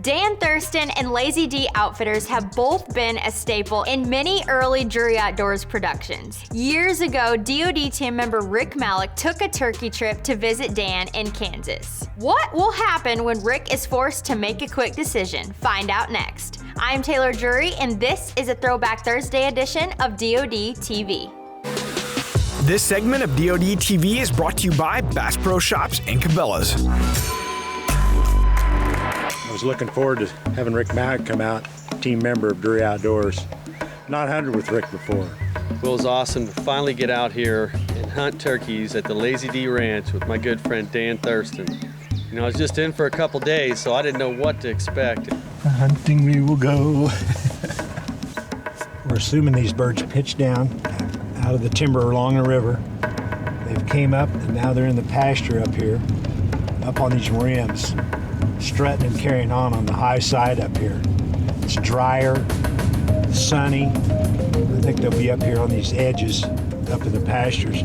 Dan Thurston and Lazy D Outfitters have both been a staple in many early Drury Outdoors productions. Years ago, DOD team member Rick Malik took a turkey trip to visit Dan in Kansas. What will happen when Rick is forced to make a quick decision? Find out next. I'm Taylor Drury, and this is a Throwback Thursday edition of DODTV. This segment of DODTV is brought to you by Bass Pro Shops and Cabela's. I was looking forward to having Rick Malik come out, team member of Drury Outdoors. Not hunted with Rick before. Well, it was awesome to finally get out here and hunt turkeys at the Lazy D Ranch with my good friend Dan Thurston. You know, I was just in for a couple days, so I didn't know what to expect. Hunting we will go. We're assuming these birds pitched down out of the timber along the river. They've came up and now they're in the pasture up here, up on these rims, strutting and carrying on the high side up here. It's drier, sunny. I think they'll be up here on these edges, up in the pastures.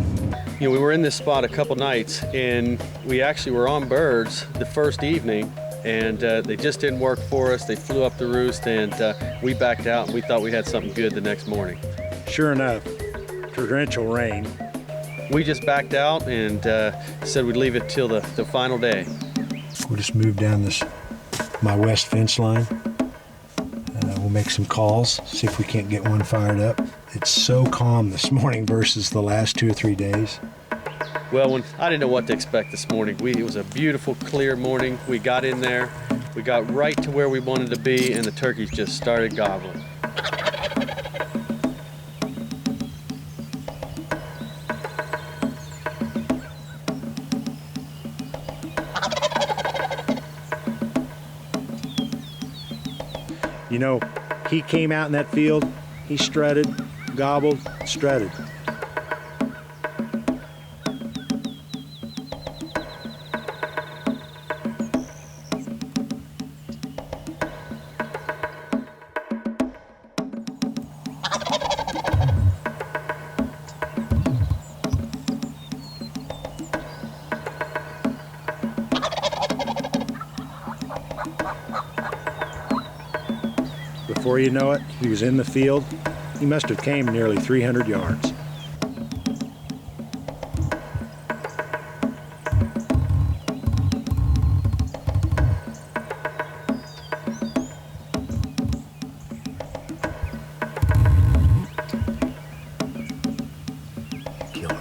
You know, we were in this spot a couple nights, and we actually were on birds the first evening, and they just didn't work for us. They flew up the roost, and we backed out, and we thought we had something good the next morning. Sure enough, torrential rain. We just backed out and said we'd leave it till the final day. We'll just move down my west fence line. We'll make some calls, see if we can't get one fired up. It's so calm this morning versus the last 2 or 3 days. Well, I didn't know what to expect this morning. It was a beautiful, clear morning. We got in there, we got right to where we wanted to be, and the turkeys just started gobbling. You know, he came out in that field, he strutted, gobbled, strutted. Before you know it, he was in the field. He must have came nearly 300 yards. Kill him.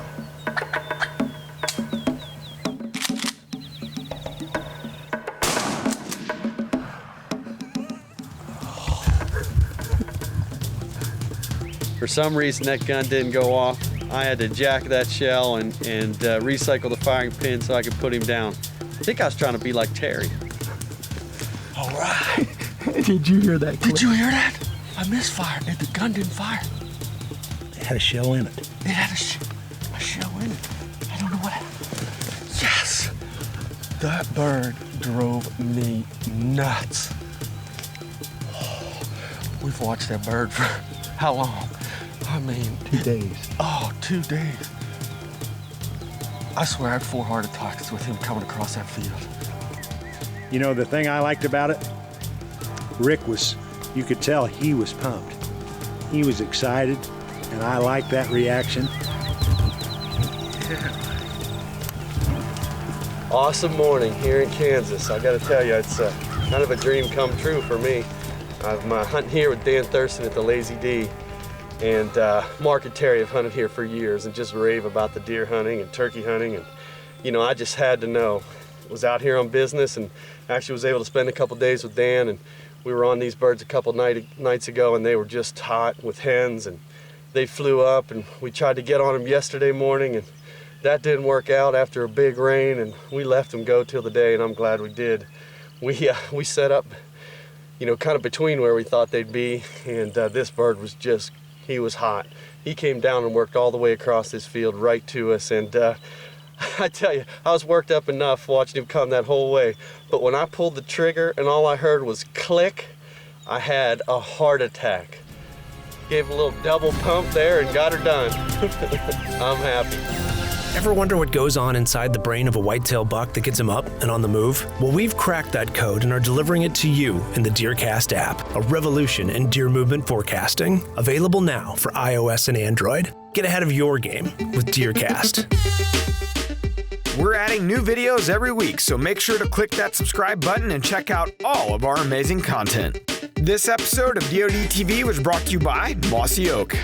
For some reason, that gun didn't go off. I had to jack that shell and recycle the firing pin so I could put him down. I think I was trying to be like Terry. All right. Did you hear that? Did you hear that? I misfired. The gun didn't fire. It had a shell in it. It had a shell in it. I don't know what happened. Yes! That bird drove me nuts. We've watched that bird for how long? I mean, 2 days. Oh, 2 days. I swear I had 4 heart attacks with him coming across that field. You know, the thing I liked about it, Rick you could tell he was pumped. He was excited, and I liked that reaction. Yeah. Awesome morning here in Kansas. I gotta tell you, it's kind of a dream come true for me. I'm hunting here with Dan Thurston at the Lazy D, and Mark and Terry have hunted here for years and just rave about the deer hunting and turkey hunting, and you know, I just had to know. Was out here on business and actually was able to spend a couple days with Dan, and we were on these birds a couple nights ago, and they were just hot with hens, and they flew up, and we tried to get on them yesterday morning, and that didn't work out after a big rain, and we left them go till the day, and I'm glad we did. We set up, you know, kind of between where we thought they'd be, and this bird was he was hot. He came down and worked all the way across this field right to us, and I tell you, I was worked up enough watching him come that whole way, but when I pulled the trigger and all I heard was click, I had a heart attack. Gave a little double pump there and got her done. I'm happy. Ever wonder what goes on inside the brain of a whitetail buck that gets him up and on the move? Well, we've cracked that code and are delivering it to you in the DeerCast app, a revolution in deer movement forecasting. Available now for iOS and Android. Get ahead of your game with DeerCast. We're adding new videos every week, so make sure to click that subscribe button and check out all of our amazing content. This episode of DODTV was brought to you by Mossy Oak.